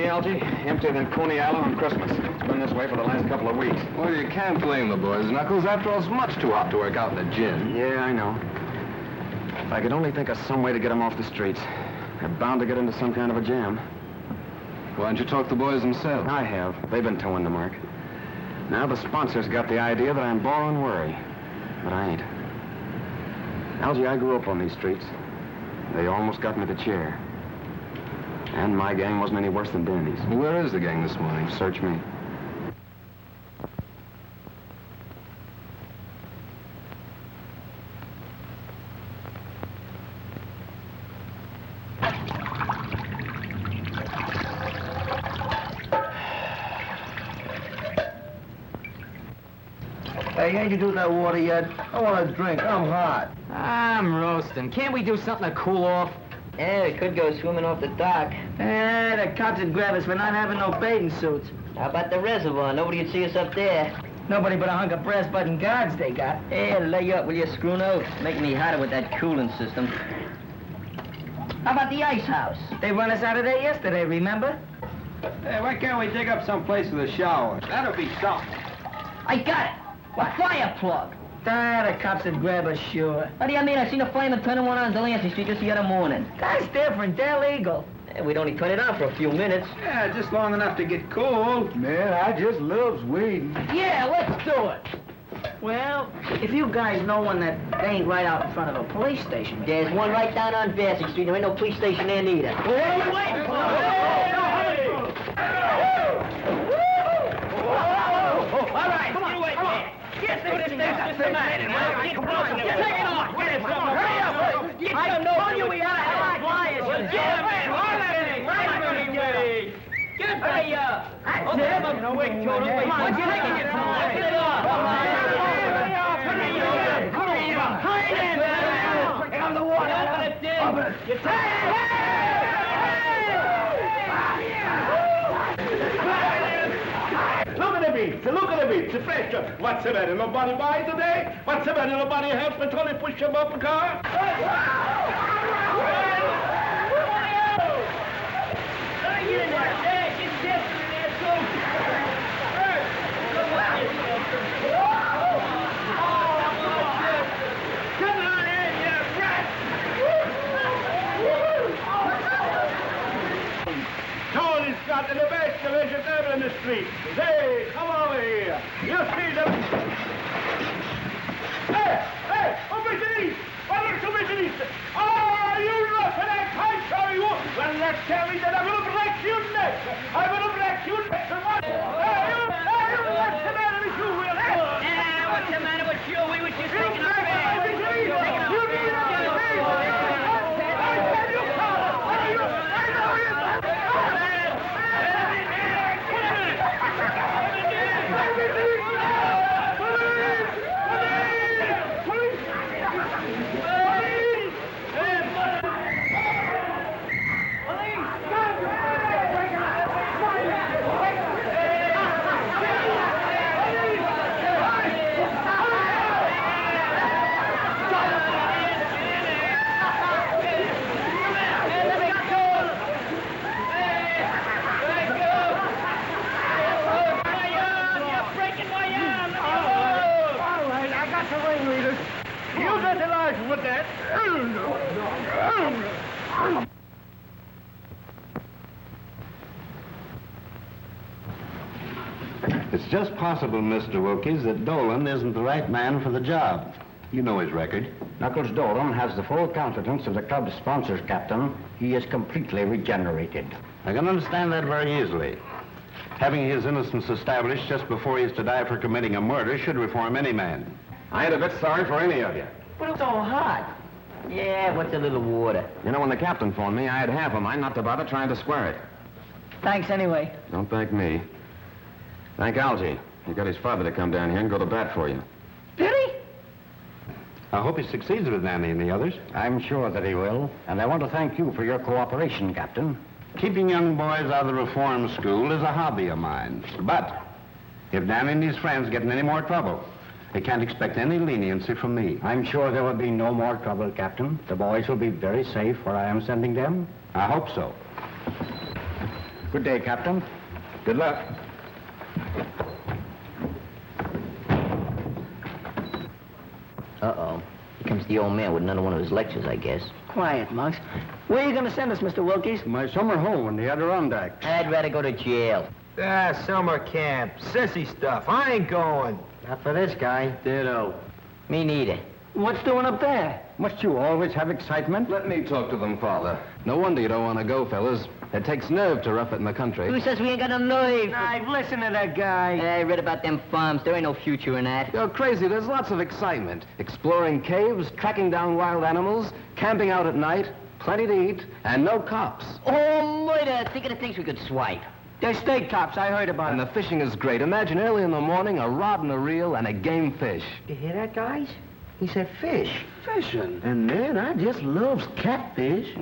See, Algy? Emptier than Coney Island on Christmas. It's been this way for the last couple of weeks. Well, you can't blame the boys, Knuckles. After all, it's much too hot to work out in the gin. Yeah, I know. If I could only think of some way to get them off the streets. They're bound to get into some kind of a jam. Why don't you talk to the boys themselves? I have. They've been towing the mark. Now the sponsors got the idea that I'm borrowing worry. But I ain't. Algy, I grew up on these streets. They almost got me the chair. And my gang wasn't any worse than Danny's. Where is the gang this morning? Search me. Hey, ain't you do that water yet? I want a drink. I'm hot. I'm roasting. Can't we do something to cool off? Yeah, we could go swimming off the dock. The cops would grab us for not having no bathing suits. How about the reservoir? Nobody'd see us up there. Nobody but a hunk of brass button guards they got. Yeah, lay you up, will you, Scruno? Making me hotter with that cooling system. How about the ice house? They run us out of there yesterday, remember? Hey, why can't we dig up some place with a shower? That'll be something. I got it! What? Fire plug! The cops would grab us, sure. What do you mean? I seen a fireman turning one on Delancey Street just the other morning. That's different. They're legal. Yeah, we'd only turn it on for a few minutes. Yeah, just long enough to get cool. Man, I just loves weed. Yeah, let's do it! Well, if you guys know one that ain't right out in front of a police station. There's one right down on Bassett Street. There ain't no police station there neither. What are you waiting for? All right, come on, come on. Get this thing systematic. Get it off. Get it. Hurry up. I told you we had to have flyers. Yeah, man. All that thing. Right. Get the, I'll have a quick total. Come on, you're taking it from us. Get it off. Hurry up. On the water. Open it, Dick. Open it. You take it. Look at the beach, the pressure. What's the matter? Nobody buy today? What's the matter? Nobody help me till they push him up the car? Come on in, you rat! Tony's got the best delicious ever in the street. Hey, come over here. You see them? Hey, overseas! Overseas! Oh, you roughneck! I show you! Well, let's tell me that I'm going to break your neck! I'm going to break your neck! Hey, what's the matter with you, Will? Yeah, what's the matter with you? We were just taking a with that. It's just possible, Mr. Wilkes, that Dolan isn't the right man for the job. You know his record. Knuckles Dolan has the full confidence of the club's sponsors, Captain. He is completely regenerated. I can understand that very easily. Having his innocence established just before he is to die for committing a murder should reform any man. I ain't a bit sorry for any of you. But it's so hot. Yeah, what's a little water? You know, when the captain phoned me, I had half of mine not to bother trying to square it. Thanks anyway. Don't thank me. Thank Algy. He got his father to come down here and go to bat for you. Did he? I hope he succeeds with Nanny and the others. I'm sure that he will. And I want to thank you for your cooperation, Captain. Keeping young boys out of the reform school is a hobby of mine. But if Nanny and his friends get in any more trouble, they can't expect any leniency from me. I'm sure there will be no more trouble, Captain. The boys will be very safe where I am sending them. I hope so. Good day, Captain. Good luck. Uh-oh. Here comes the old man with another one of his lectures, I guess. Quiet, Monks. Where are you going to send us, Mr. Wilkes? My summer home in the Adirondacks. I'd rather go to jail. Summer camp. Sissy stuff. I ain't going. Not for this guy. Ditto. Me neither. What's doing up there? Must you always have excitement? Let me talk to them, Father. No wonder you don't want to go, fellas. It takes nerve to rough it in the country. Who says we ain't got no nerve? I've listened to that guy. I read about them farms. There ain't no future in that. You're crazy. There's lots of excitement. Exploring caves, tracking down wild animals, camping out at night, plenty to eat, and no cops. Oh, murder! Think of the things we could swipe. They're state cops. I heard about And it. the fishing is great. Imagine early in the morning, a rod and a reel and a game fish. You hear that, guys? He said fish. Fishing? And man, I just loves catfish.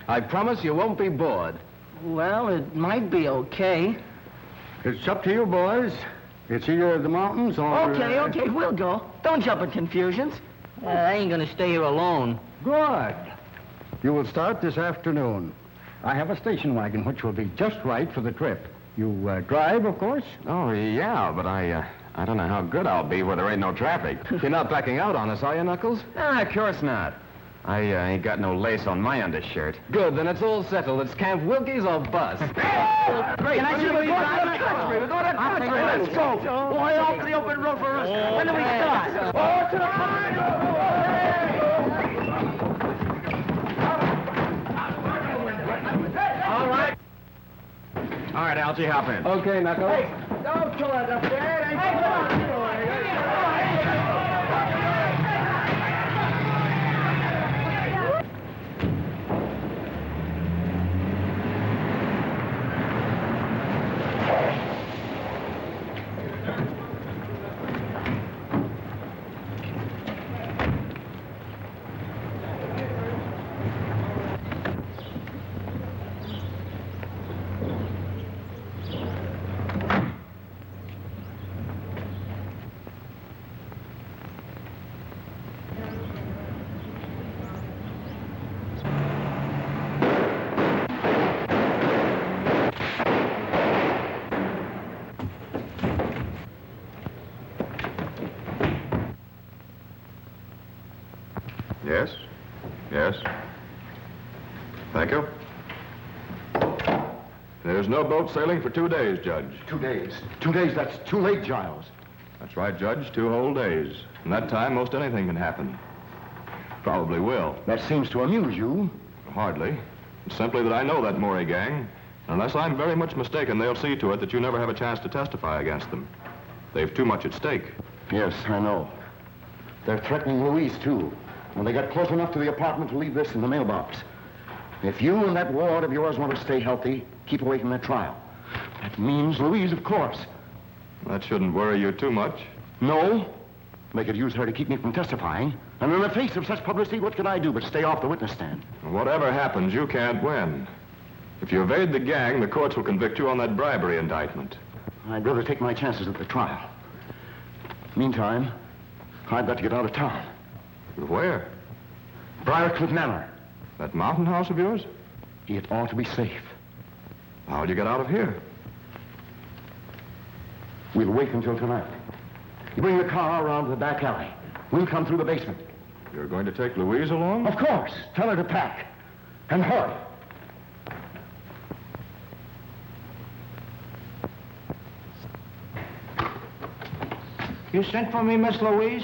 I promise you won't be bored. Well, it might be okay. It's up to you, boys. It's either the mountains or... Okay, we'll go. Don't jump in confusions. I ain't gonna stay here alone. Good. You will start this afternoon. I have a station wagon which will be just right for the trip. You drive, of course? Oh, yeah, but I don't know how good I'll be where there ain't no traffic. You're not backing out on us, are you, Knuckles? Ah, of course not. I ain't got no lace on my undershirt. Good, then it's all settled. It's Camp Wilkes or bust. Great. Can I see you? We're going to the country. We're going to the country. Let's go. Boy, off to the open road for us. When do we start? Oh, to the All right, Algy, hop in. Okay, Knuckles. Hey, don't kill us up there. Hey, come on. Yes? Yes? Thank you. There's no boat sailing for 2 days, Judge. 2 days. 2 days, that's too late, Giles. That's right, Judge. 2 whole days. In that time, most anything can happen. Probably will. That seems to amuse you. Hardly. It's simply that I know that Maury gang. Unless I'm very much mistaken, they'll see to it that you never have a chance to testify against them. They've too much at stake. Yes, I know. They're threatening Louise, too. When they got close enough to the apartment to leave this in the mailbox. If you and that ward of yours want to stay healthy, keep away from that trial. That means Louise, of course. That shouldn't worry you too much. No. They could use her to keep me from testifying. And in the face of such publicity, what could I do but stay off the witness stand? Whatever happens, you can't win. If you evade the gang, the courts will convict you on that bribery indictment. I'd rather take my chances at the trial. Meantime, I've got to get out of town. Where? Briarcliff Manor. That mountain house of yours? It ought to be safe. How'd you get out of here? We'll wait until tonight. You bring the car around to the back alley. We'll come through the basement. You're going to take Louise along? Of course. Tell her to pack. And hurry. You sent for me, Miss Louise?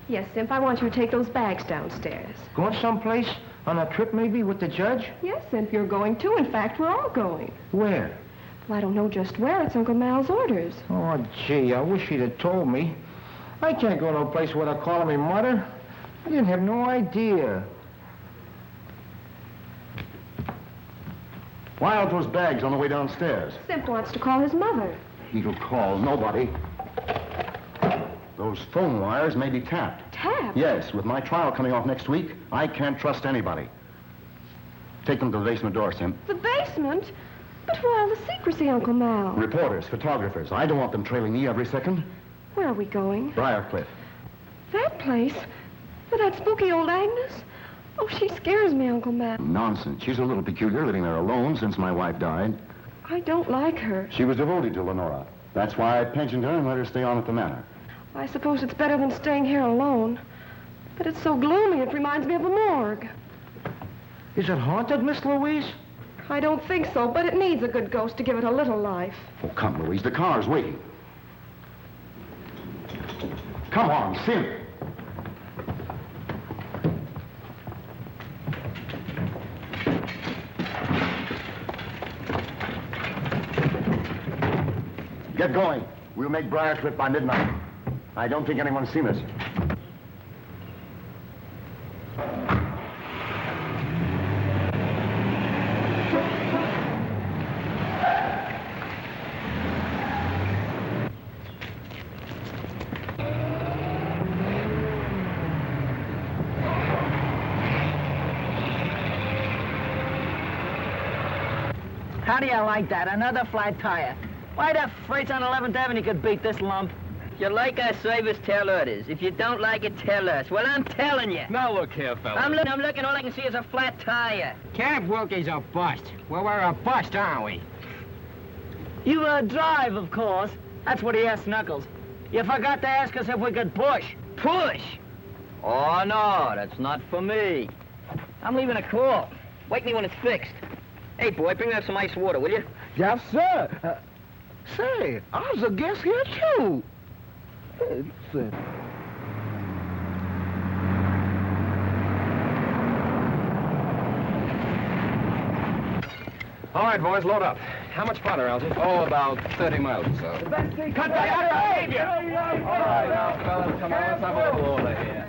Yes, Simp, I want you to take those bags downstairs. Going someplace? On a trip, maybe, with the judge? Yes, Simp, you're going too. In fact, we're all going. Where? Well, I don't know just where. It's Uncle Mal's orders. Oh, gee, I wish he'd have told me. I can't go to a place where they're calling me mother. I didn't have no idea. Why out those bags on the way downstairs? Simp wants to call his mother. He'll call nobody. Those phone wires may be tapped. Tapped? Yes, with my trial coming off next week, I can't trust anybody. Take them to the basement door, Simp. The basement? But why all the secrecy, Uncle Mal? Reporters, photographers. I don't want them trailing me every second. Where are we going? Briarcliff. That place? With that spooky old Agnes? Oh, she scares me, Uncle Matt. Nonsense. She's a little peculiar, living there alone since my wife died. I don't like her. She was devoted to Lenora. That's why I pensioned her and let her stay on at the manor. I suppose it's better than staying here alone. But it's so gloomy, it reminds me of a morgue. Is it haunted, Miss Louise? I don't think so, but it needs a good ghost to give it a little life. Oh, come, Louise. The car's waiting. Come on, Sim. Get going. We'll make Briarcliff by midnight. I don't think anyone's seen us. How do you like that? Another flat tire. Why the freights on 11th Avenue could beat this lump? If you like our service, tell others. If you don't like it, tell us. Well, I'm telling you. Now look here, fella. I'm looking, all I can see is a flat tire. Camp Wilkie's a bust. Well, we're a bust, aren't we? You drive, of course. That's what he asked Knuckles. You forgot to ask us if we could push. Push? Oh, no, that's not for me. I'm leaving a call. Wake me when it's fixed. Hey, boy, bring me up some ice water, will you? Yes, sir. Say, I was a guest here, too. All right, boys, load up. How much farther, Algy? Oh, about 30 miles or so. The best thing... Cut back out of behavior! All right, now, fellas, come on, let's have a little order here.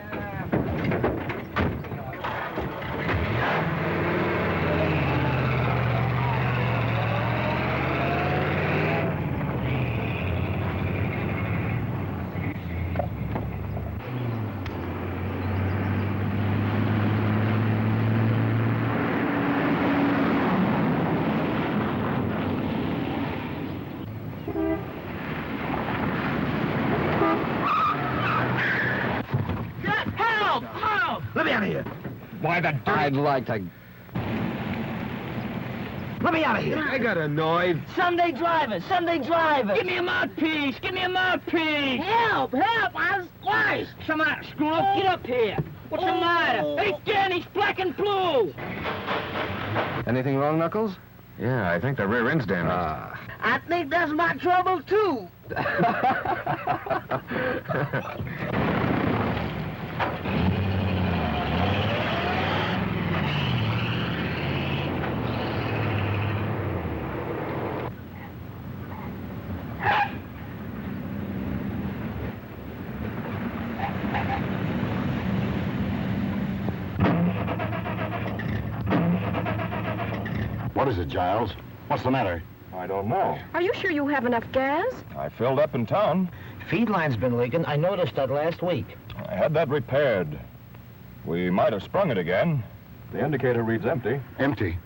Why the dirt? I'd like to... Let me out of here. I got annoyed. Sunday drivers, Sunday drivers. Give me a mouthpiece! Give me a mouthpiece! Help, I was squashed. Come on, Scruno, get up here. What's the matter? Hey, Dan, he's black and blue. Anything wrong, Knuckles? Yeah, I think the rear end's damaged. I think that's my trouble, too. What is it, Giles? What's the matter? I don't know. Are you sure you have enough gas? I filled up in town. Feed line's been leaking. I noticed that last week. I had that repaired. We might have sprung it again. The indicator reads empty. Empty.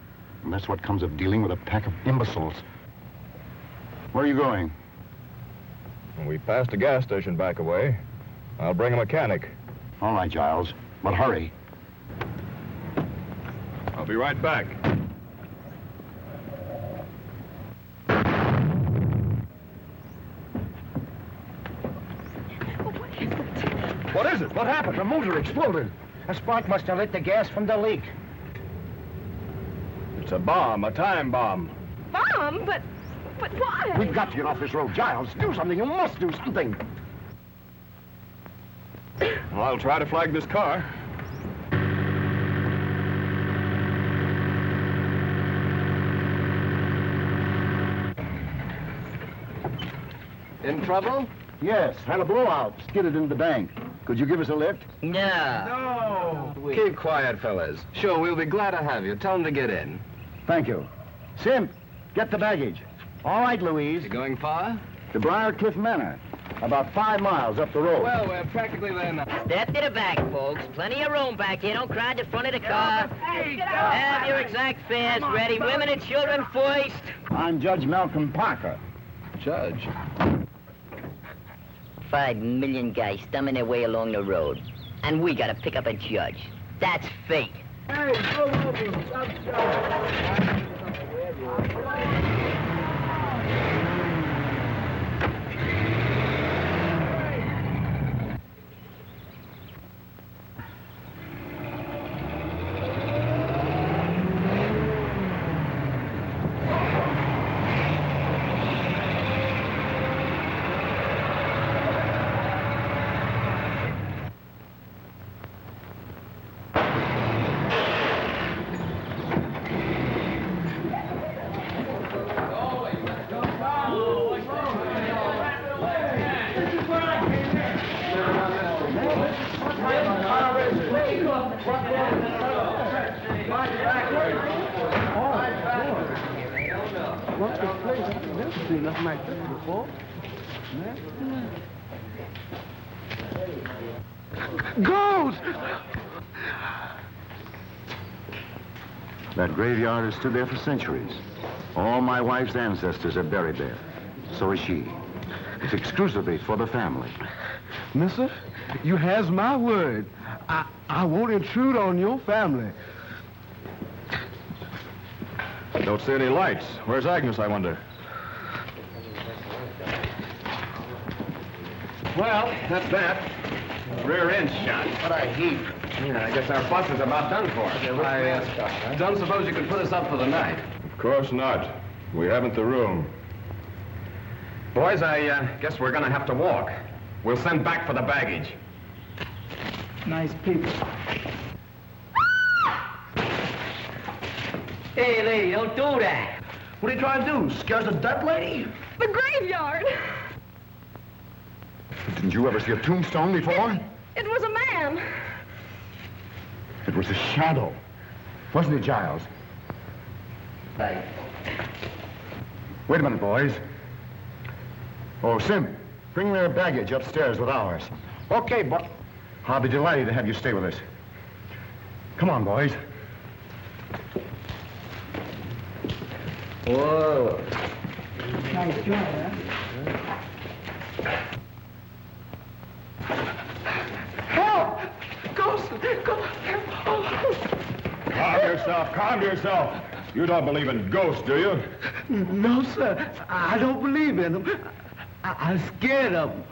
And that's what comes of dealing with a pack of imbeciles. Where are you going? We passed a gas station back away. I'll bring a mechanic. All right, Giles. But hurry. I'll be right back. What is it? What happened? The motor exploded. A spark must have lit the gas from the leak. It's a bomb, a time bomb. Mom, but why? We've got to get off this road. Giles, do something. You must do something. Well, I'll try to flag this car. In trouble? Yes, had a blowout. Skidded into the bank. Could you give us a lift? No. No. Keep quiet, fellas. Sure, we'll be glad to have you. Tell them to get in. Thank you. Simp, get the baggage. All right, Louise. You going far? To Briarcliff Manor. About 5 miles up the road. Well, we're practically there now. Step to the back, folks. Plenty of room back here. Don't crowd the front of the car. Have your exact fares ready. Women and children first. I'm Judge Malcolm Parker. Judge. 5 million guys stumbling their way along the road. And we gotta pick up a judge. That's fate. Hey, go over. What's the place? I've never seen nothing like this before. Ghost! That graveyard has stood there for centuries. All my wife's ancestors are buried there. So is she. It's exclusively for the family. Mister, you has my word. I won't intrude on your family. Don't see any lights. Where's Agnes, I wonder? Well, that's that. Rear end shot. What a heap. Yeah, I guess our bus is about done for. I don't suppose you could put us up for the night. Of course not. We haven't the room. Boys, I guess we're gonna have to walk. We'll send back for the baggage. Nice people. Hey, lady, don't do that. What are you trying to do? Scares a dead lady? The graveyard. Didn't you ever see a tombstone before? It was a man. It was a shadow. Wasn't it, Giles? Right. Wait a minute, boys. Oh, Sim, bring their baggage upstairs with ours. Okay, but... I'll be delighted to have you stay with us. Come on, boys. Whoa. Nice job, huh? Help! Ghost! Calm yourself, calm yourself. You don't believe in ghosts, do you? No, sir. I don't believe in them. I'm scared of them.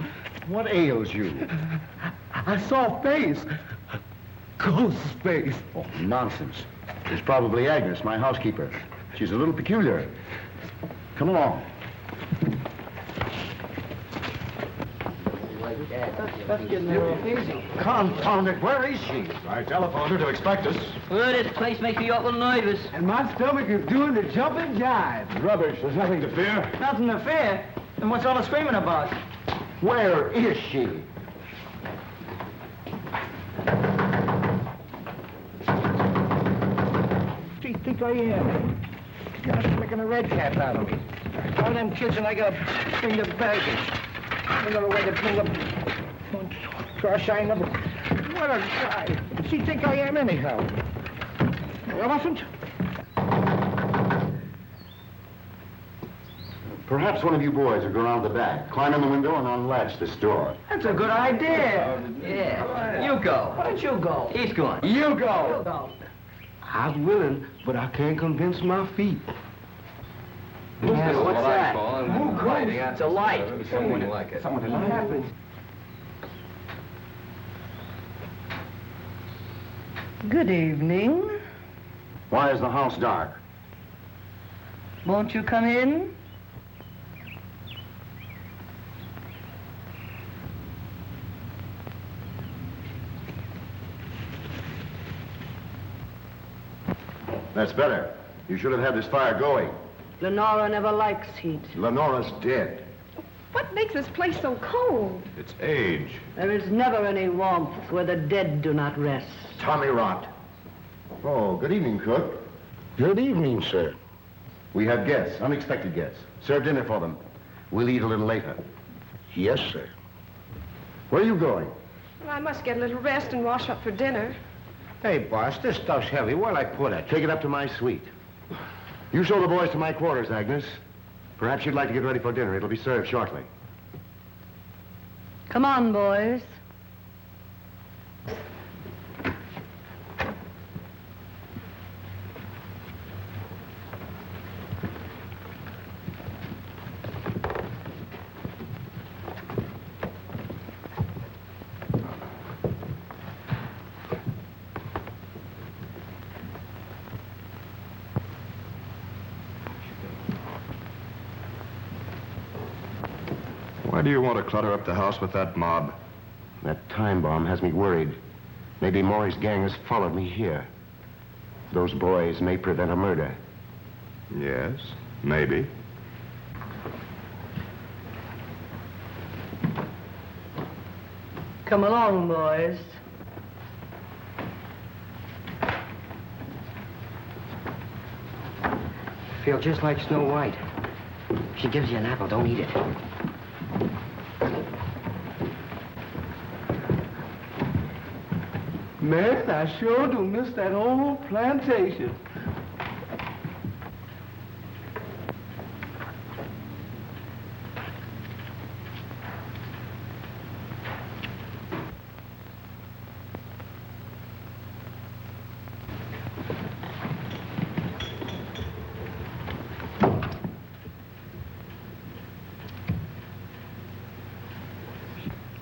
What ails you? I saw a face. A ghost's face. Oh, nonsense. It's probably Agnes, my housekeeper. She's a little peculiar. Come along. That's getting a little easy. Confound it, where is she? I telephoned her to expect us. Well, this place makes me awful nervous. And my stomach is doing the jumping jive. Rubbish, there's nothing to fear. Nothing to fear. Then what's all the screaming about? Where is she? What do you think I am? You're making a red cap out of me. All them kids and I gotta bring the baggage. Another way to bring them. Gosh, I never... What a guy. What's he think I am anyhow? An elephant? Perhaps one of you boys will go around the back, climb in the window, and unlatch this door. That's a good idea. Yeah. You go. Why don't you go? He's going. You go. I'm willing, but I can't convince my feet. What's that? It's a light. Someone like it. What happened? Good evening. Why is the house dark? Won't you come in? That's better. You should have had this fire going. Lenora never likes heat. Lenora's dead. What makes this place so cold? It's age. There is never any warmth where the dead do not rest. Tommy rot. Oh, good evening, cook. Good evening, sir. We have guests, unexpected guests. Serve dinner for them. We'll eat a little later. Yes, sir. Where are you going? Well, I must get a little rest and wash up for dinner. Hey, boss, this stuff's heavy. Where'll I put it? Take it up to my suite. You show the boys to my quarters, Agnes. Perhaps you'd like to get ready for dinner. It'll be served shortly. Come on, boys. do you want to clutter up the house with that mob? That time bomb has me worried. Maybe Maury's gang has followed me here. Those boys may prevent a murder. Yes, maybe. Come along, boys. Feel just like Snow White. If she gives you an apple, don't eat it. Man, I sure do miss that old plantation.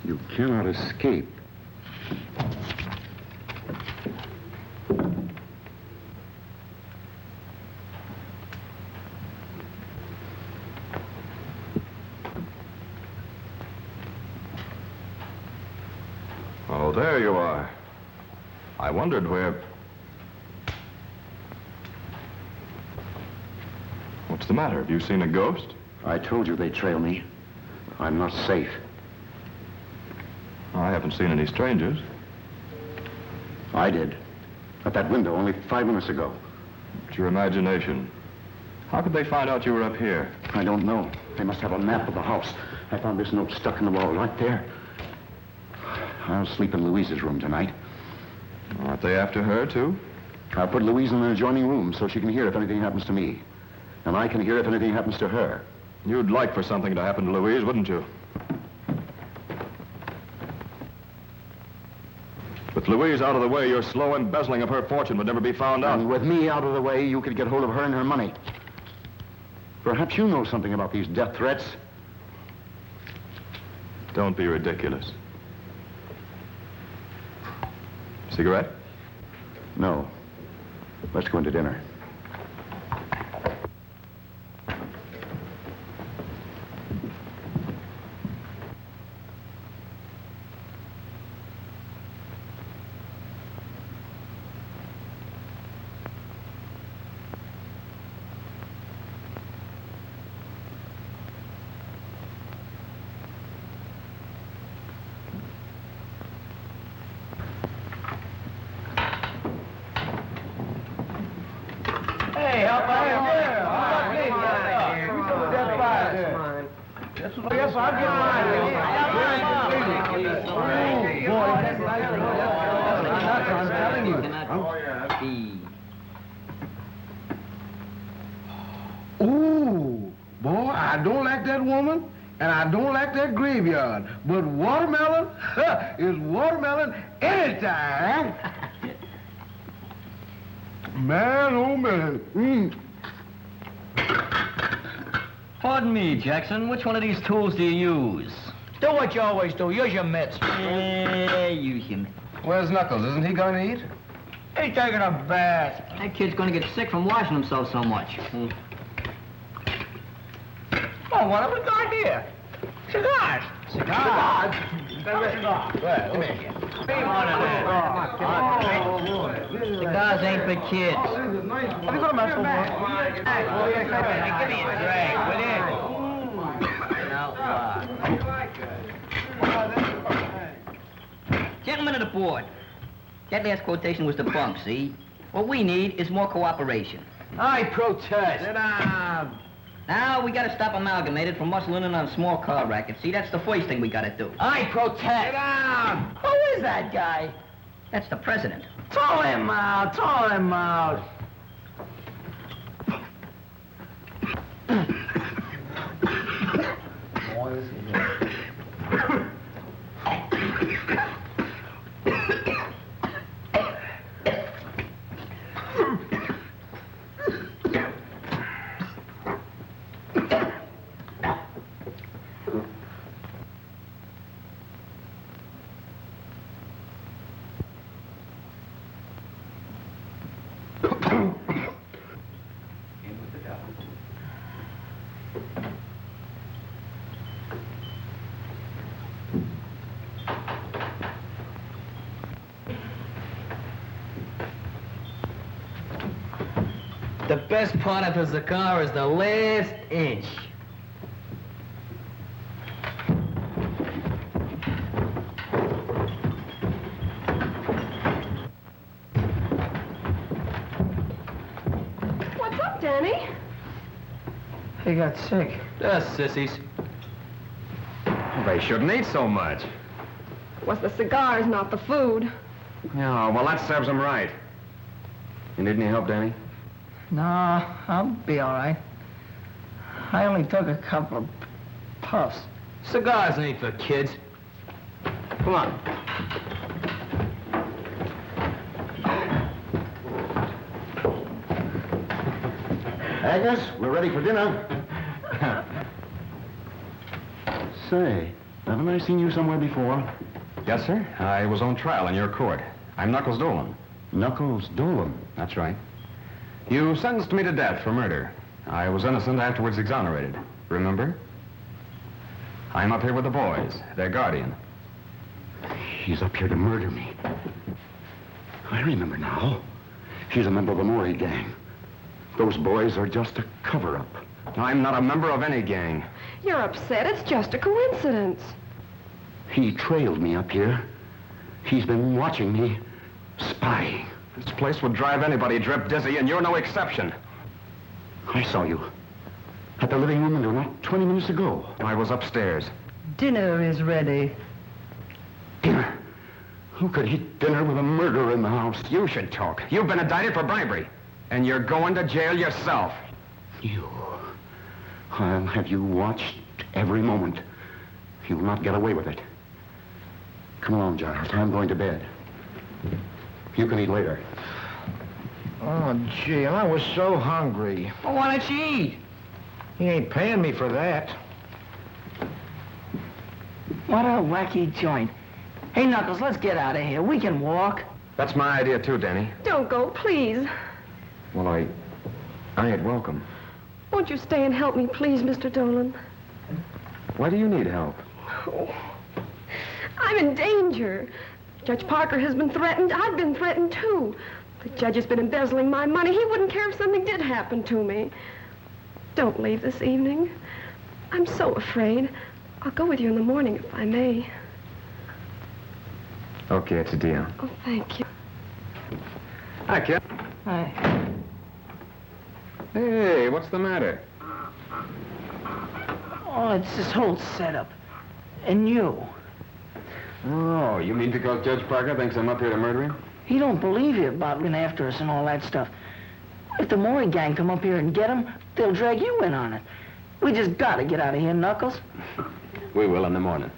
You cannot escape. Oh, there you are. I wondered where... What's the matter? Have you seen a ghost? I told you they'd trail me. I'm not safe. I haven't seen any strangers. I did. At that window only 5 minutes ago. It's your imagination. How could they find out you were up here? I don't know. They must have a map of the house. I found this note stuck in the wall right there. I'll sleep in Louise's room tonight. Aren't they after her, too? I'll put Louise in an adjoining room so she can hear if anything happens to me. And I can hear if anything happens to her. You'd like for something to happen to Louise, wouldn't you? With Louise out of the way, your slow embezzling of her fortune would never be found out. And with me out of the way, you could get hold of her and her money. Perhaps you know something about these death threats. Don't be ridiculous. Cigarette? No. Let's go into dinner. Yes, I'll get mine. I'm telling you. Ooh, boy, I don't like that woman, and I don't like that graveyard. But watermelon is watermelon anytime. Man, oh man. Pardon me, Jackson. Which one of these tools do you use? Do what you always do. Use your mitts. Use him. Where's Knuckles? Isn't he going to eat? He's taking a bath. That kid's gonna get sick from washing himself so much. Oh, what have we got here? Cigars. Cigars? Well, come here. Cigars ain't for kids. Have you got a mess for one? Give me a drink, will you? Gentlemen of the board, that last quotation was the bunk, see? What we need is more cooperation. I protest. Sit down. Now, we gotta stop Amalgamated from muscling in on small car rackets. See, that's the first thing we gotta do. I protest. Sit down. Who is that guy? That's the president. Throw him out. Throw him out. The best part of the cigar is the last inch. What's up, Danny? He got sick. Sissies. They shouldn't eat so much. It was the cigars, not the food. Yeah, well, that serves them right. You need any help, Danny? No, I'll be all right. I only took a couple of puffs. Cigars ain't for kids. Come on. Agnes, we're ready for dinner. Say, haven't I seen you somewhere before? Yes, sir. I was on trial in your court. I'm Knuckles Dolan. Knuckles Dolan? That's right. You sentenced me to death for murder. I was innocent, afterwards exonerated. Remember? I'm up here with the boys, their guardian. He's up here to murder me. I remember now. He's a member of the Maury gang. Those boys are just a cover-up. I'm not a member of any gang. You're upset. It's just a coincidence. He trailed me up here. He's been watching me, spying. This place would drive anybody drip dizzy, and you're no exception. I saw you at the living room window not 20 minutes ago. I was upstairs. Dinner is ready. Dinner? Who could eat dinner with a murderer in the house? You should talk. You've been indicted for bribery, and you're going to jail yourself. You. I'll have you watched every moment. You'll not get away with it. Come along, Giles. I'm going to bed. You can eat later. Oh, gee, I was so hungry. Well, why don't you eat? He ain't paying me for that. What a wacky joint. Hey, Knuckles, let's get out of here. We can walk. That's my idea, too, Danny. Don't go, please. Well, I ain't welcome. Won't you stay and help me, please, Mr. Dolan? Why do you need help? Oh, I'm in danger. Judge Parker has been threatened. I've been threatened, too. The judge has been embezzling my money. He wouldn't care if something did happen to me. Don't leave this evening. I'm so afraid. I'll go with you in the morning, if I may. Okay, it's a deal. Oh, thank you. Hi, kid. Hi. Hey, what's the matter? Oh, it's this whole setup. And you. Oh, you mean because Judge Parker thinks I'm up here to murder him? He don't believe you about looking after us and all that stuff. If the Maury gang come up here and get him, they'll drag you in on it. We just gotta get out of here, Knuckles. We will in the morning.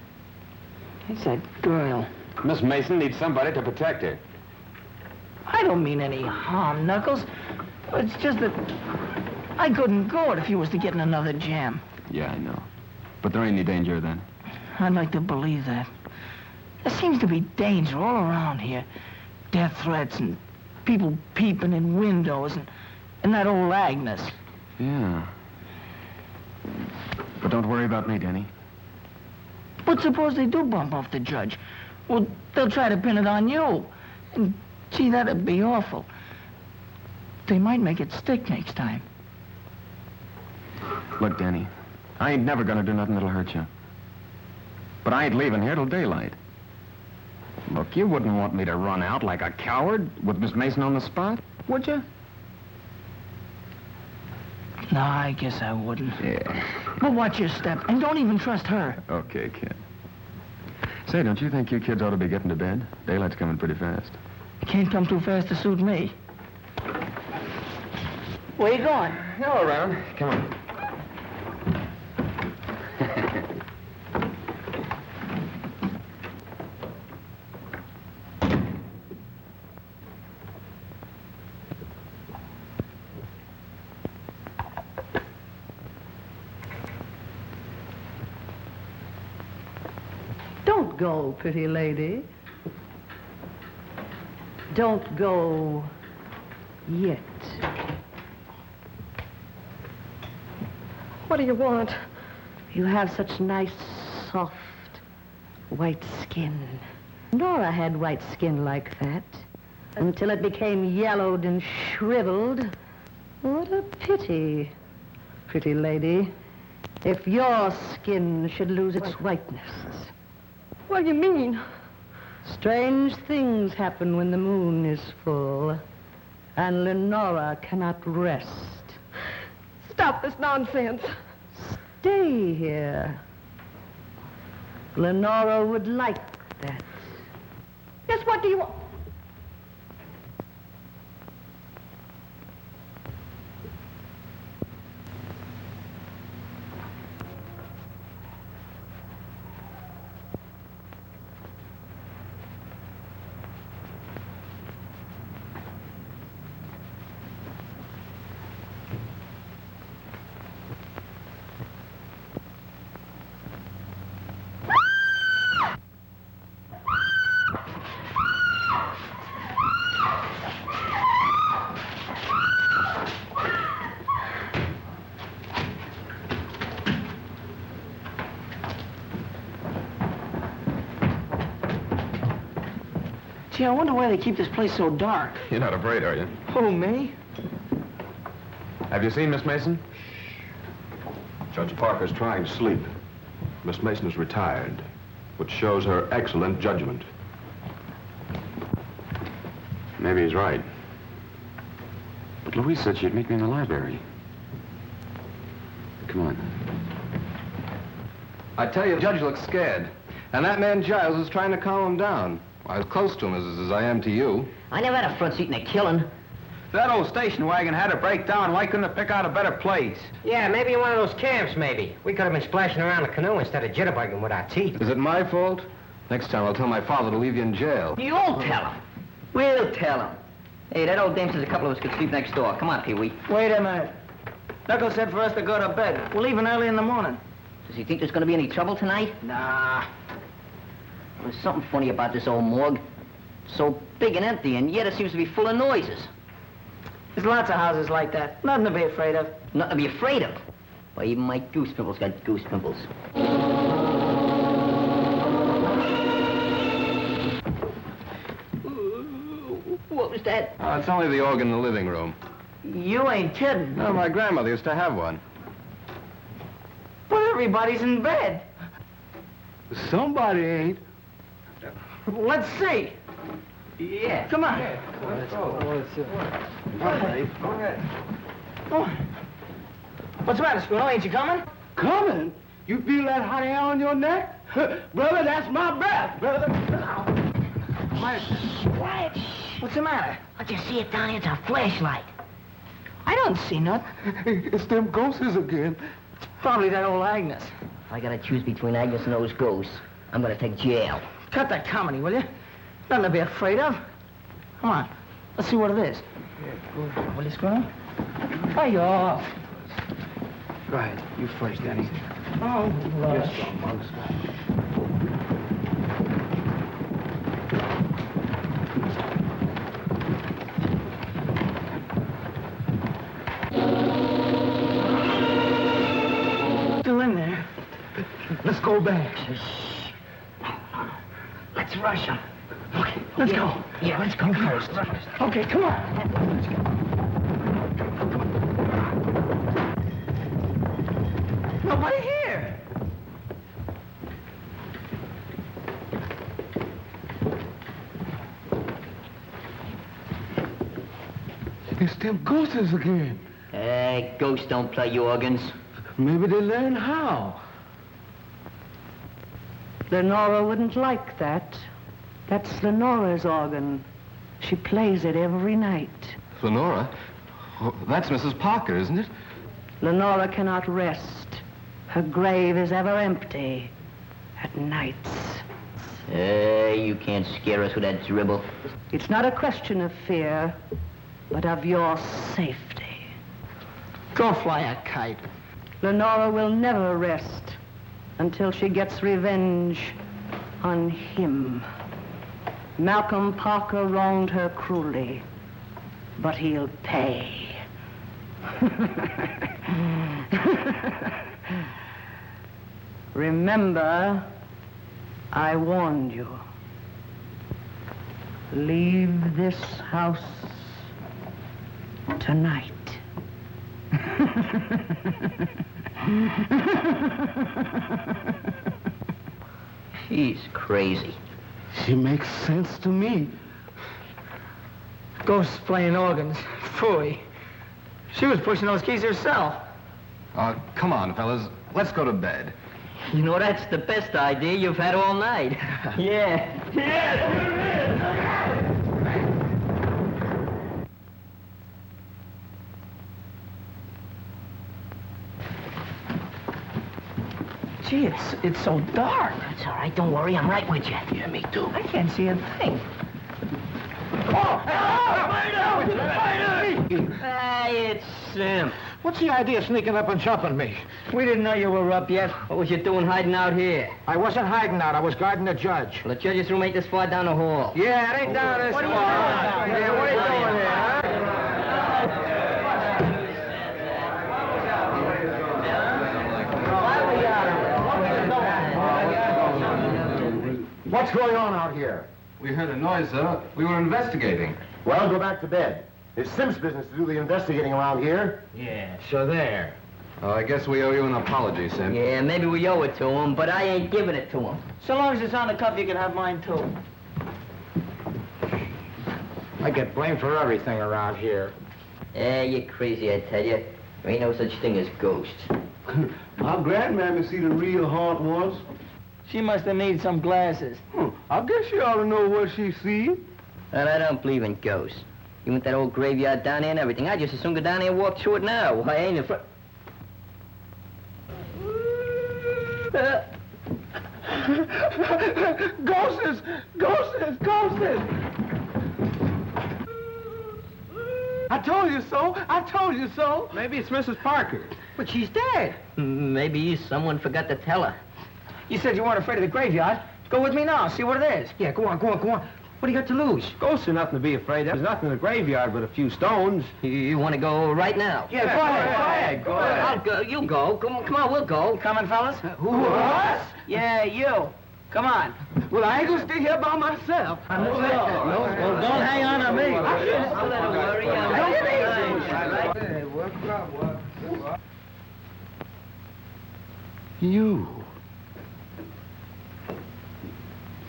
It's that girl. Miss Mason needs somebody to protect her. I don't mean any harm, Knuckles. It's just that I couldn't go it if you was to get in another jam. Yeah, I know. But there ain't any danger then. I'd like to believe that. There seems to be danger all around here. Death threats and people peeping in windows and that old Agnes. Yeah. But don't worry about me, Danny. But suppose they do bump off the judge? Well, they'll try to pin it on you. And, gee, that'd be awful. They might make it stick next time. Look, Danny, I ain't never gonna do nothing that'll hurt you. But I ain't leaving here till daylight. Look, you wouldn't want me to run out like a coward with Miss Mason on the spot, would you? No, I guess I wouldn't. Yeah. But watch your step, and don't even trust her. Okay, kid. Say, don't you think you kids ought to be getting to bed? Daylight's coming pretty fast. Can't come too fast to suit me. Where you going? Go around. Come on. Don't go, pretty lady. Don't go yet. What do you want? You have such nice, soft, white skin. Nora had white skin like that until it became yellowed and shriveled. What a pity, pretty lady, if your skin should lose its whiteness. What do you mean? Strange things happen when the moon is full, and Lenora cannot rest. Stop this nonsense. Stay here. Lenora would like that. Yes, what do you want? Gee, I wonder why they keep this place so dark. You're not afraid, are you? Who, me? Have you seen Miss Mason? Judge Parker's trying to sleep. Miss Mason is retired, which shows her excellent judgment. Maybe he's right. But Louise said she'd meet me in the library. Come on. I tell you, the judge looks scared. And that man Giles is trying to calm him down. As close to him as I am to you. I never had a front seat in a killing. If that old station wagon had to break down, why couldn't it pick out a better place? Yeah, maybe in one of those camps, maybe. We could have been splashing around the canoe instead of jitterbugging with our teeth. Is it my fault? Next time I'll tell my father to leave you in jail. You'll tell him. We'll tell him. Hey, that old dame says a couple of us could sleep next door. Come on, Peewee. Wait a minute. Knuckles said for us to go to bed. We're leaving early in the morning. Does he think there's going to be any trouble tonight? Nah. There's something funny about this old morgue. So big and empty, and yet it seems to be full of noises. There's lots of houses like that. Nothing to be afraid of. Nothing to be afraid of. Why, even my goose pimples got goose pimples. What was that? Oh, it's only the organ in the living room. You ain't kidding. No, my grandmother used to have one. But everybody's in bed. Somebody ain't. Let's see. Yeah. Come on. Let's go. Go ahead. Oh. What's the matter, Scruno? Ain't you coming? Coming? You feel that hot air on your neck? Brother, that's my breath, brother. Quiet. What's the matter? Don't you see it down here? It's a flashlight. I don't see nothing. It's them ghosts again. Probably that old Agnes. If I gotta choose between Agnes and those ghosts, I'm gonna take jail. Cut that comedy, will you? Nothing to be afraid of. Come on. Let's see what it is. Will you, Scruno? Fire off. Go ahead. You first, Danny. Oh, Yes, strong monks. Still in there. Let's go back. Let's rush him. Okay, let's go. Yeah, let's go first. Okay, come on. Nobody here. It's them ghosts again. Hey, ghosts don't play organs. Maybe they learn how. Lenora wouldn't like that. That's Lenora's organ. She plays it every night. Lenora? Oh, that's Mrs. Parker, isn't it? Lenora cannot rest. Her grave is ever empty at nights. Hey, you can't scare us with that dribble. It's not a question of fear, but of your safety. Go fly a kite. Lenora will never rest until she gets revenge on him. Malcolm Parker wronged her cruelly, but he'll pay. Remember, I warned you. Leave this house tonight. She's crazy. She makes sense to me. Ghosts playing organs. Phooey. She was pushing those keys herself. Come on, fellas. Let's go to bed. You know, that's the best idea you've had all night. Yeah. Gee, it's so dark. That's all right. Don't worry. I'm right with you. Yeah, me too. I can't see a thing. It's Sim. What's the idea of sneaking up and jumping me? We didn't know you were up yet. What was you doing hiding out here? I wasn't hiding out. I was guarding the judge. Well, the judge's room ain't this far down the hall. Yeah, it ain't down this far. Yeah, what are you doing here, huh? What's going on out here? We heard a noise, sir. We were investigating. Well, go back to bed. It's Sim's business to do the investigating around here. Yeah, so there. Oh, I guess we owe you an apology, Sim. Yeah, maybe we owe it to him, but I ain't giving it to him. So long as it's on the cuff, you can have mine, too. I get blamed for everything around here. Yeah, you're crazy, I tell you. There ain't no such thing as ghosts. I'm glad Mammy see the real haunt was. She must have made some glasses. I guess she ought to know what she see. And I don't believe in ghosts. You want that old graveyard down there and everything. I just as soon go down there and walk through it now. I ain't afraid. Ghosts! Ghosts! Ghosts! I told you so! I told you so! Maybe it's Mrs. Parker. But she's dead. Maybe someone forgot to tell her. You said you weren't afraid of the graveyard. Go with me now, see what it is. Yeah, go on. What do you got to lose? Ghosts are nothing to be afraid of. There's nothing in the graveyard but a few stones. You want to go right now? Yeah, go ahead. Go ahead. I'll go. You go. Come on, we'll go. Coming, fellas? Who, us? Yeah, you. Come on. Well, I ain't gonna stay here by myself. Well, don't hang on to me. I'll let her worry. You.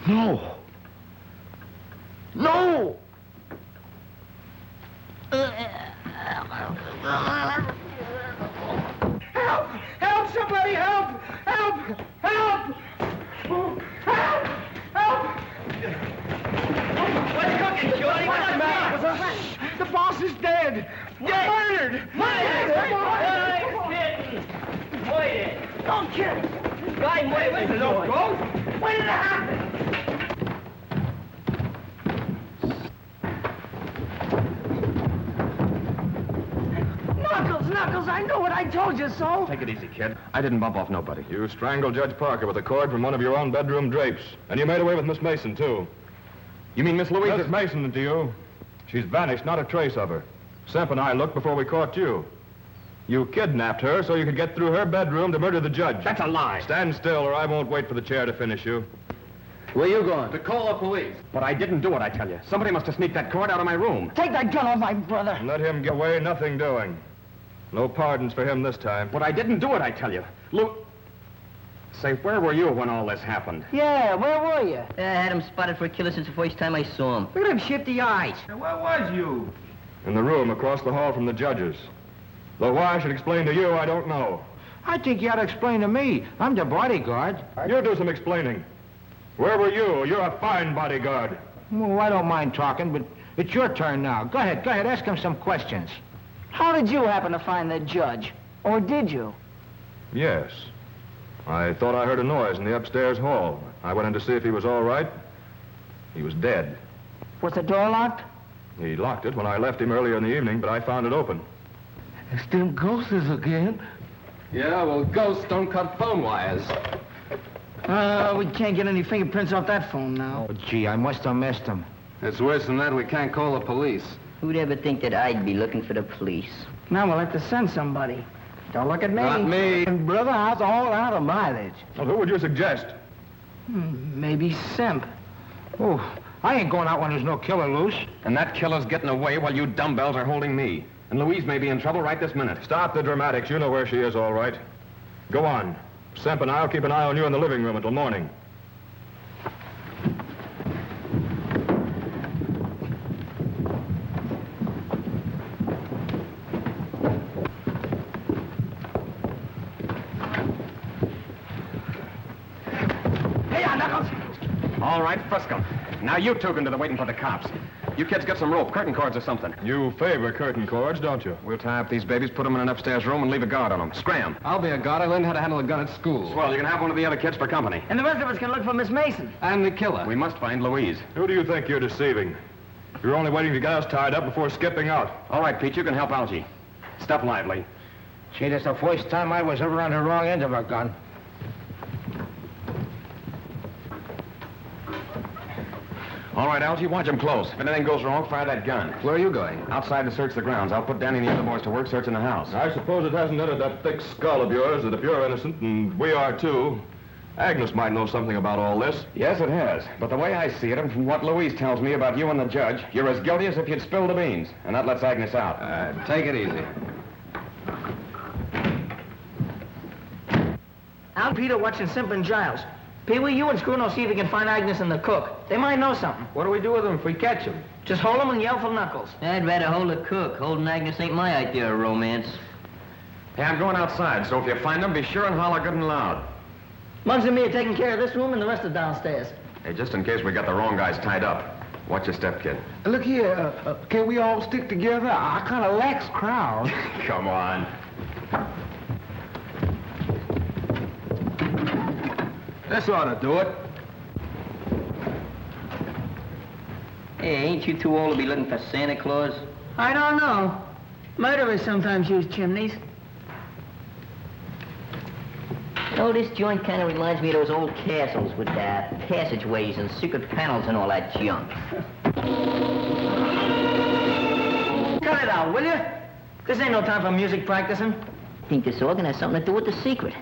No. No! Help! Help! Somebody help! Help! Help! Help! Help! What's cooking, Shorty? What's the matter? The boss is dead! Murdered! Wait! Don't kill him! Guy, wait, where's the little ghost? When did it happen? Knuckles, I know it. I told you so. Take it easy, kid. I didn't bump off nobody. You strangled Judge Parker with a cord from one of your own bedroom drapes. And you made away with Miss Mason, too. You mean Miss Louise? Miss Mason, to you. She's vanished, not a trace of her. Semp and I looked before we caught you. You kidnapped her so you could get through her bedroom to murder the judge. That's a lie. Stand still, or I won't wait for the chair to finish you. Where you going? To call the police. But I didn't do it, I tell you. Somebody must have sneaked that cord out of my room. Take that gun off my brother. And let him get away, nothing doing. No pardons for him this time. But I didn't do it, I tell you. Look. Say, where were you when all this happened? Yeah, where were you? I had him spotted for a killer since the first time I saw him. Look at him shifty eyes. Where was you? In the room across the hall from the judges. Though why I should explain to you, I don't know. I think you ought to explain to me. I'm the bodyguard. You do some explaining. Where were you? You're a fine bodyguard. Well, I don't mind talking, but it's your turn now. Go ahead, ask him some questions. How did you happen to find the judge? Or did you? Yes. I thought I heard a noise in the upstairs hall. I went in to see if he was all right. He was dead. Was the door locked? He locked it when I left him earlier in the evening, but I found it open. It's them ghosts again. Yeah, well, ghosts don't cut phone wires. We can't get any fingerprints off that phone now. Oh, gee, I must have missed him. It's worse than that. We can't call the police. Who'd ever think that I'd be looking for the police? Now we'll have to send somebody. Don't look at me. Not me. And brother, I was all out of mileage. Well, who would you suggest? Maybe Simp. Oh, I ain't going out when there's no killer loose. And that killer's getting away while you dumbbells are holding me. And Louise may be in trouble right this minute. Stop the dramatics. You know where she is, all right. Go on. Semp and I'll keep an eye on you in the living room until morning. All right, Frisco. Now you two can do the waiting for the cops. You kids get some rope, curtain cords or something. You favor curtain cords, don't you? We'll tie up these babies, put them in an upstairs room, and leave a guard on them. Scram. I'll be a guard. I learned how to handle a gun at school. Swell, you can have one of the other kids for company. And the rest of us can look for Miss Mason. I'm the killer. We must find Louise. Who do you think you're deceiving? You're only waiting to get us tied up before skipping out. All right, Pete, you can help Algy. Step lively. Gee, that's the first time I was ever on the wrong end of a gun. All right, Algy, watch him close. If anything goes wrong, fire that gun. Where are you going? Outside to search the grounds. I'll put Danny and the other boys to work searching the house. I suppose it hasn't entered that thick skull of yours that if you're innocent, and we are too, Agnes might know something about all this. Yes, it has. But the way I see it, and from what Louise tells me about you and the judge, you're as guilty as if you'd spilled the beans. And that lets Agnes out. Take it easy. I'm Peter watching Simp and Giles. Peewee, you and Scruno see if you can find Agnes and the cook. They might know something. What do we do with them if we catch them? Just hold them and yell for Knuckles. I'd rather hold the cook. Holding Agnes ain't my idea of romance. Hey, I'm going outside, so if you find them, be sure and holler good and loud. Muggs and me are taking care of this room and the rest are downstairs. Hey, just in case we got the wrong guys tied up. Watch your step, kid. Look here, can we all stick together? I kind of lax crowd. Come on. This ought to do it. Hey, ain't you too old to be looking for Santa Claus? I don't know. Murderers sometimes use chimneys. Oh, this joint kind of reminds me of those old castles with passageways and secret panels and all that junk. Cut it out, will you? This ain't no time for music practicing. I think this organ has something to do with the secret.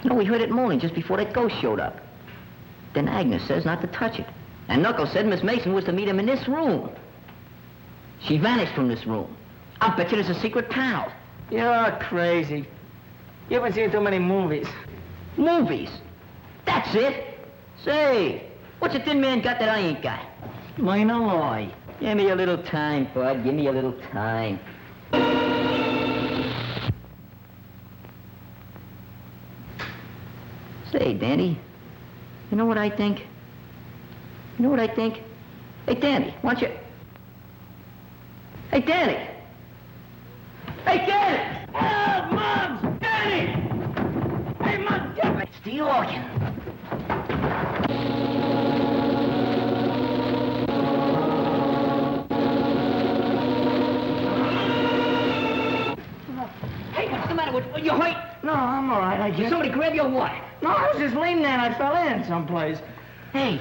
You know, we heard it moaning just before that ghost showed up. Then Agnes says not to touch it. And Knuckles said Miss Mason was to meet him in this room. She vanished from this room. I'll bet you there's a secret panel. You're crazy. You haven't seen too many movies. Movies? That's it. Say, what's a thin man got that I ain't got? Mine alloy. Give me a little time, bud. Give me a little time. Say, Danny, you know what I think? You know what I think? Hey, Danny, why don't you... Hey, Danny! Hey, Danny! Oh, Mom! Danny! Hey, Mom, get it! It's the organ. Hey, what's the matter with you? Hurt? No, I'm all right, I Did guess. somebody grab you or what? No, I was just leaning there and I fell in someplace. Hey,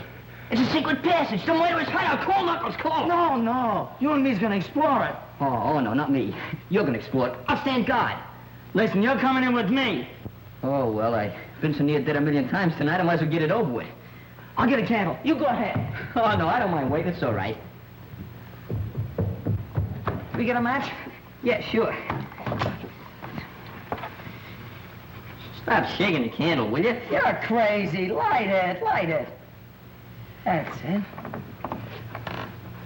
it's a secret passage. The murderer's hideout. Call Knuckles, call him. No. You and me's gonna explore it. Oh, no, not me. You're gonna explore it. I'll stand guard. Listen, you're coming in with me. Oh, well, I've been so near dead a million times tonight, I might as well get it over with. I'll get a candle. You go ahead. Oh, no, I don't mind waiting. It's all right. We get a match? Yeah, sure. Stop shaking the candle, will you? You're crazy. Light it. That's it.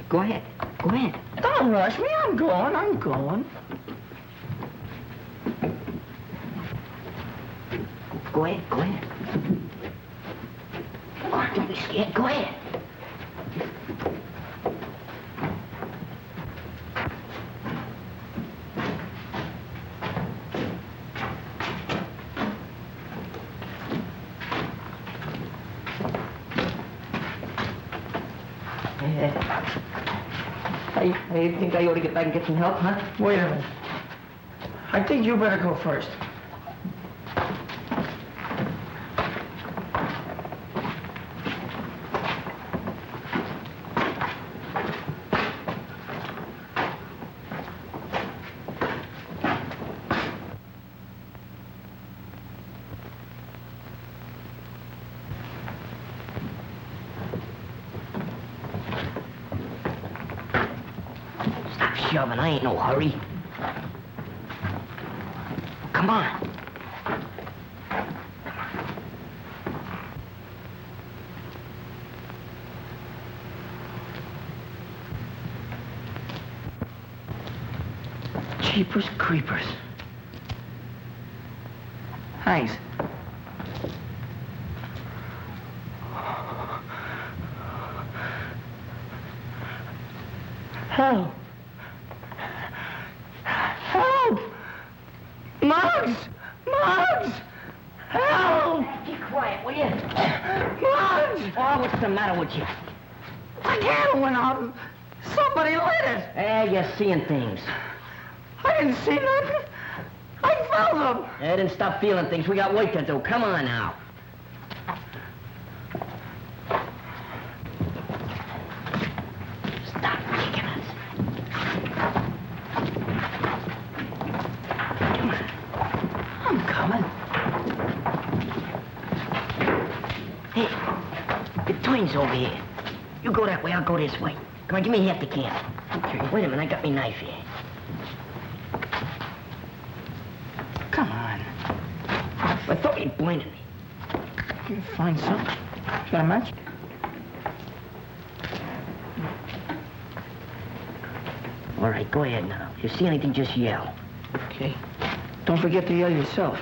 Go ahead. Go ahead. Don't rush me. I'm going. Go ahead. Oh, don't be scared. Go ahead. I think I ought to get back and get some help, huh? Wait a minute. I think you better go first. shoving. I ain't no hurry. Come on. Jeepers creepers. Haines. Help! Help! Muggs! Muggs! Help! Keep quiet, will you? Muggs! Oh, what's the matter with you? The candle went out. Somebody lit it. Hey, you're seeing things. I didn't see nothing. I felt them. Hey, then stop feeling things. We got work to do. Come on now. Stop kicking us. Come on. I'm coming. Hey, the twins over here. You go that way, I'll go this way. Come on, give me half the can. Okay. Wait a minute, I got me knife here. Come on. I thought you'd blinded me. Can you find some? Got a match? All right, go ahead now. If you see anything, just yell. Okay. Don't forget to yell yourself.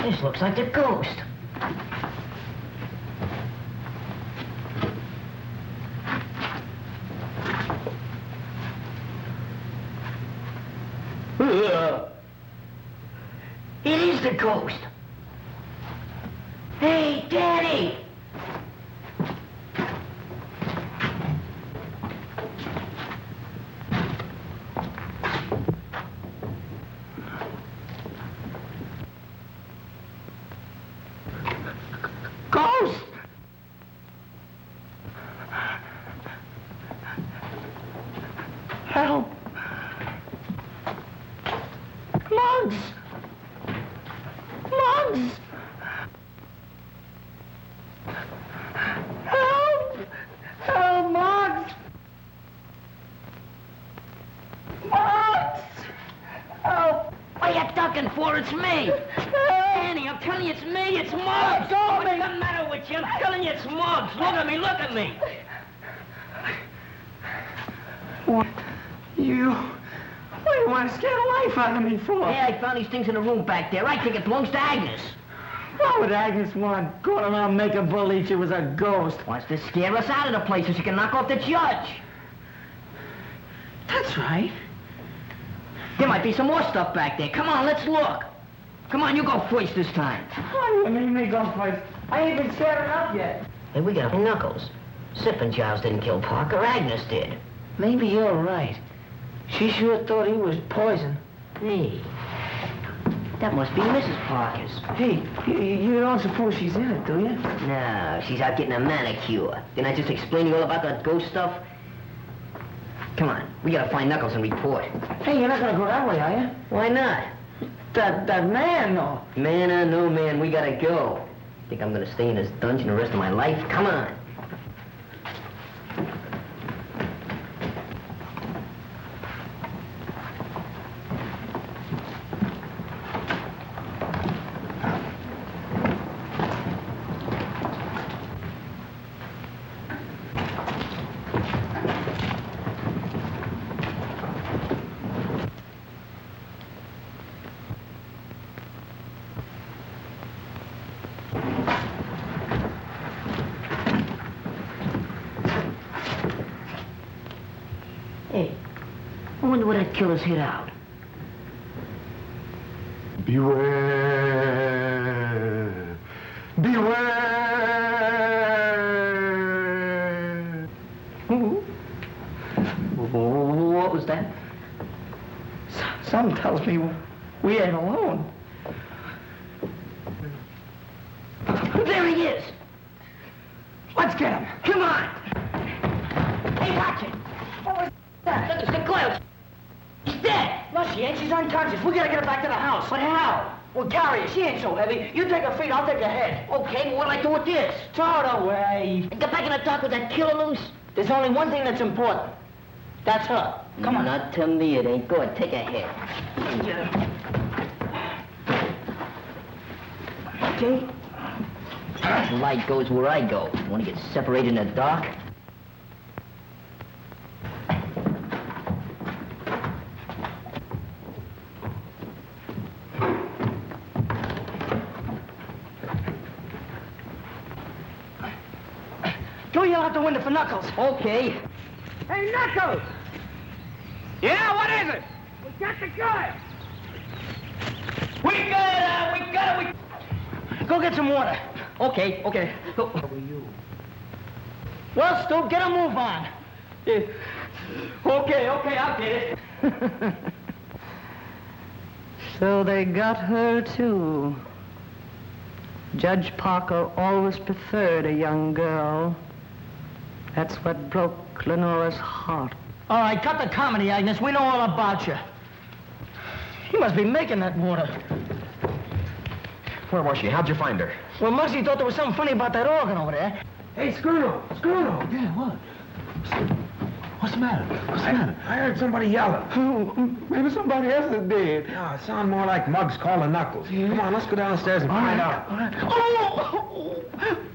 This looks like a ghost. It is the ghost. Hey, Daddy! Ghost! Help! Muggs! Muggs! Help! Help, Muggs! Muggs! Help! What are you ducking for? It's me! Danny, I'm telling you, it's me! It's Muggs! What's the matter with you? I'm telling you, it's Muggs! Look at me! Look at me! What? What do you want to scare the life out of me for? Hey, I found these things in the room back there. I think it belongs to Agnes. What would Agnes want? Going around making believe she was a ghost. Wants to scare us out of the place so she can knock off the judge. That's right. There might be some more stuff back there. Come on, let's look. Come on, you go first this time. What do you mean me go first? I ain't even scared enough yet. Hey, we got Knuckles. Sippin' Giles didn't kill Parker. Agnes did. Maybe you're right. She sure thought he was poison. Hey, that must be Mrs. Parker's. Hey, you don't suppose she's in it, do you? No, she's out getting a manicure. Didn't I just explain to you all about that ghost stuff? Come on, we gotta find Knuckles and report. Hey, you're not gonna go that way, are you? Why not? That man, though. Man or no man, we gotta go. Think I'm gonna stay in this dungeon the rest of my life? Come on. wonder where that killer's hid out. Beware. Beware. What was that? Something tells me we ain't alone. There he is! Let's get him. Come on! Hey, watch it! What was that? Look, it's the Coyle. She's dead! No, she ain't. She's unconscious. We gotta get her back to the house. But how? We'll carry her. She ain't so heavy. You take her feet, I'll take her head. Okay, well, what'll I do with this? Throw it away. Get back in the dark with that killer loose? There's only one thing that's important. That's her. Come on. Not to me, it ain't. Go ahead, take her head. Okay. The light goes where I go. Want to get separated in the dark? Go yell out the window for Knuckles. Okay. Hey, Knuckles! Yeah, what is it? We got the guy! We got it! Go get some water. Okay. Go. Well, Stu, get a move on. Okay, I'll get it. So they got her, too. Judge Parker always preferred a young girl. That's what broke Lenora's heart. All right, cut the comedy, Agnes. We know all about you. He must be making that water. Where was she? How'd you find her? Well, Muggsy thought there was something funny about that organ over there. Hey, Scruno! Yeah, what? What's the matter? I heard somebody yelling. Oh, maybe somebody else is dead. No, it sounded more like Muggs calling Knuckles. Come on, let's go downstairs and find out. All right. Oh,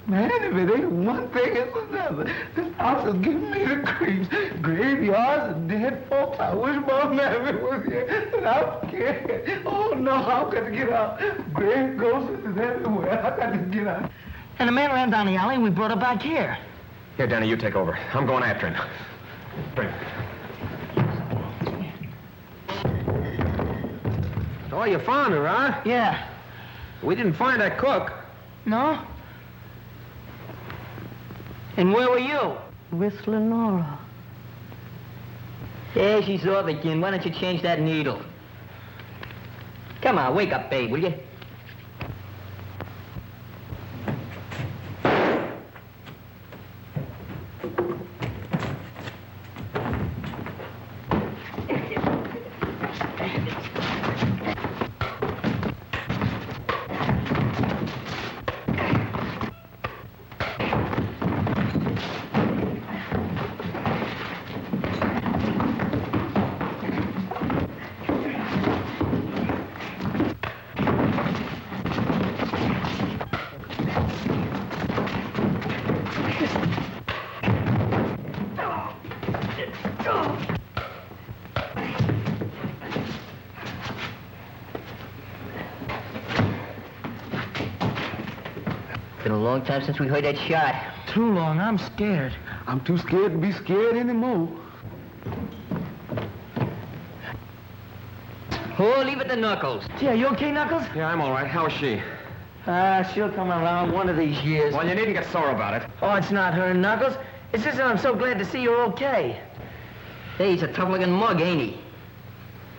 man, if it ain't one thing, it's another. This house is giving me the creeps. Graveyards and dead folks. I wish my mammy was here, but I'm scared. Oh, no, I've got to get out. Grave ghosts is everywhere. I've got to get out. And the man ran down the alley and we brought her back here. Here, Danny, you take over. I'm going after him. Bring. Oh, you found her, huh? Yeah. We didn't find that cook. No? And where were you? With Lenora. Yeah, she's off again. Why don't you change that needle? Come on, wake up, babe, will you? Been a long time since we heard that shot. Too long. I'm scared. I'm too scared to be scared anymore. Oh, leave it to Knuckles. Yeah, you okay, Knuckles? Yeah, I'm all right. How is she? She'll come around one of these years. Well, you needn't get sore about it. Oh, it's not her, Knuckles. It's just that I'm so glad to see you're okay. Hey, he's a tough-looking mug, ain't he?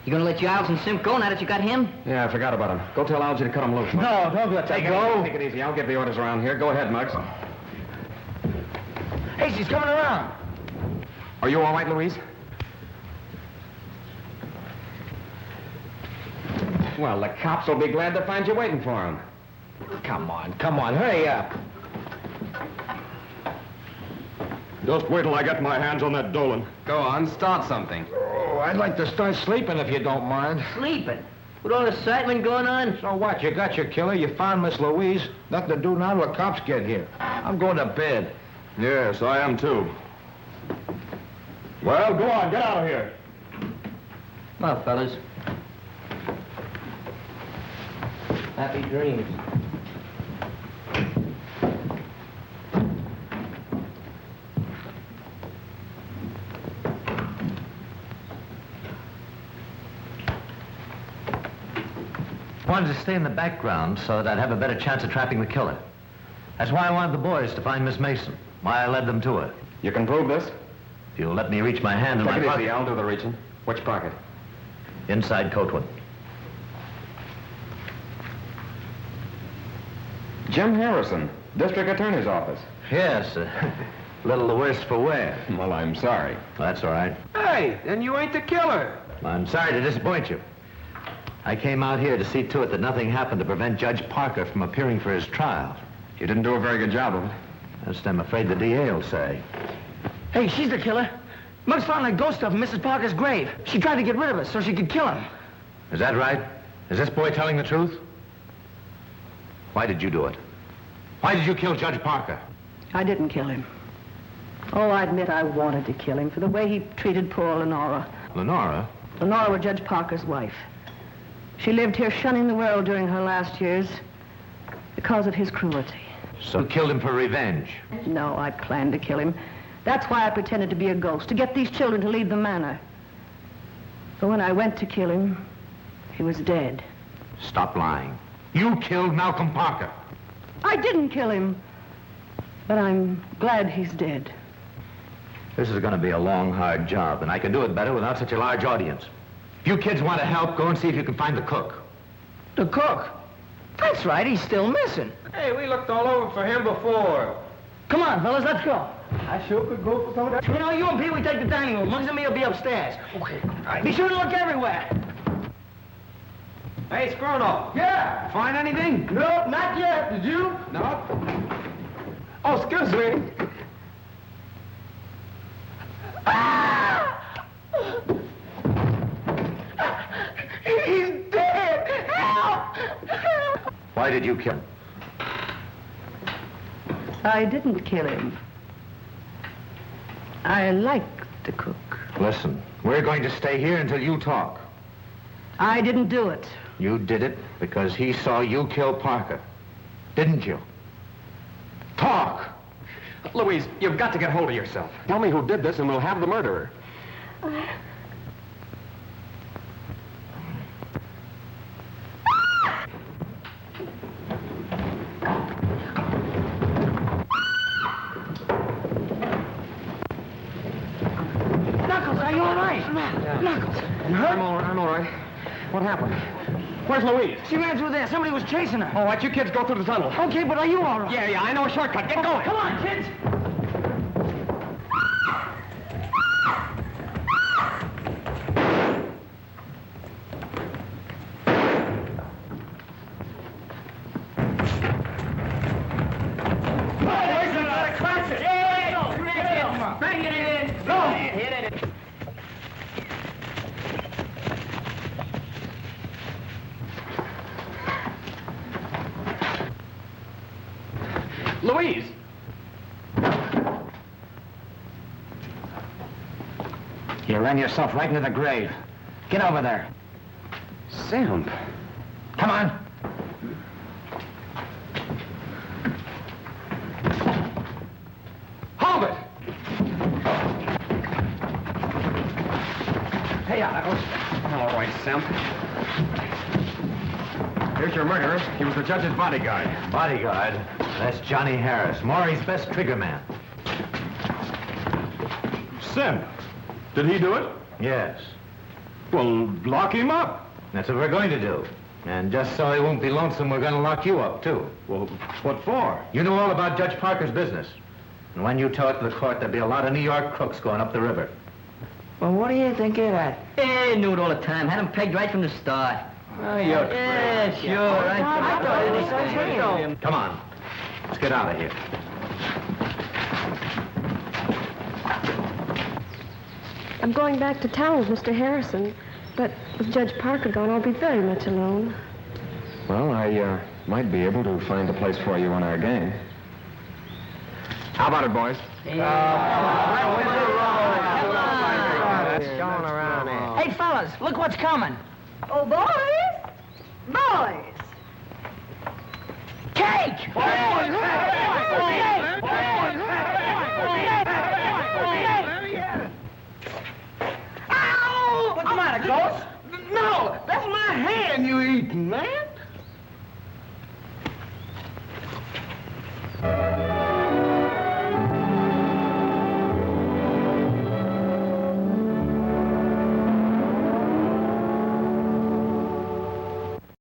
You gonna let Giles and Simp go now that you got him? Yeah, I forgot about him. Go tell Algy to cut him loose. No, don't let that go. Take it easy. I'll give the orders around here. Go ahead, Muggs. Hey, she's coming around. Are you all right, Louise? Well, the cops will be glad to find you waiting for them. Come on, hurry up. Just wait till I get my hands on that Dolan. Go on, start something. Oh, I'd like to start sleeping if you don't mind. Sleeping? With all the excitement going on? So what? You got your killer, you found Miss Louise. Nothing to do now till the cops get here. I'm going to bed. Yes, I am too. Well, go on, get out of here. Well, fellas. Happy dreams. Wanted to stay in the background so that I'd have a better chance of trapping the killer. That's why I wanted the boys to find Miss Mason, why I led them to her. You can prove this? If you'll let me reach my hand in my pocket. pocket. Take it easy, I'll do the reaching. Which pocket? Inside coat one. Jim Harrison, District Attorney's Office. Yes, a little the worse for wear. Well, I'm sorry. That's all right. Hey, then you ain't the killer. I'm sorry to disappoint you. I came out here to see to it that nothing happened to prevent Judge Parker from appearing for his trial. You didn't do a very good job of it. That's what I'm afraid the DA will say. Hey, she's the killer. Muggs found that ghost stuff in Mrs. Parker's grave. She tried to get rid of us so she could kill him. Is that right? Is this boy telling the truth? Why did you do it? Why did you kill Judge Parker? I didn't kill him. Oh, I admit I wanted to kill him for the way he treated poor Lenora. Lenora? Lenora was Judge Parker's wife. She lived here shunning the world during her last years because of his cruelty. So you killed him for revenge? No, I planned to kill him. That's why I pretended to be a ghost, to get these children to leave the manor. But when I went to kill him, he was dead. Stop lying. You killed Malcolm Parker. I didn't kill him, but I'm glad he's dead. This is going to be a long, hard job, and I can do it better without such a large audience. If you kids want to help, go and see if you can find the cook. The cook? That's right, he's still missing. Hey, we looked all over for him before. Come on, fellas, let's go. I sure could go for some of that. You know, you and Peewee take the dining room. Muggs and me will be upstairs. Okay. Be sure to look everywhere. Hey, Scruno. Yeah. Find anything? No, not yet. Did you? No. Oh, excuse me. He's dead. Help! Why did you kill him? I didn't kill him. I liked the cook. Listen, we're going to stay here until you talk. I didn't do it. You did it because he saw you kill Parker, didn't you? Talk! Louise, you've got to get hold of yourself. Tell me who did this and we'll have the murderer. Knuckles, are you all right? Knuckles. I'm all right. What happened? Where's Louise? She ran through there. Somebody was chasing her. All right, you kids go through the tunnel. Okay, but are you all right? Yeah, I know a shortcut. Get going. Come on, kids. Louise! You ran yourself right into the grave. Get over there. Sam. Come on. Hold it! Hey, Knuckles. All right, Sam. Here's your murderer. He was the judge's bodyguard. Bodyguard? That's Johnny Harris, Maury's best trigger man. Sim, did he do it? Yes. Well, lock him up. That's what we're going to do. And just so he won't be lonesome, we're going to lock you up, too. Well, what for? You know all about Judge Parker's business. And when you tell it to the court, there'll be a lot of New York crooks going up the river. Well, what do you think of that? Hey, knew it all the time. Had him pegged right from the start. Oh, you're Yeah, sure. I thought it was real. Come on. Let's get out of here. I'm going back to town with Mr. Harrison, but with Judge Parker gone, I'll be very much alone. Well, I might be able to find a place for you on our gang. How about it, boys? Hey, fellas, look what's coming. Oh, boys! Boys! Cake! Boys!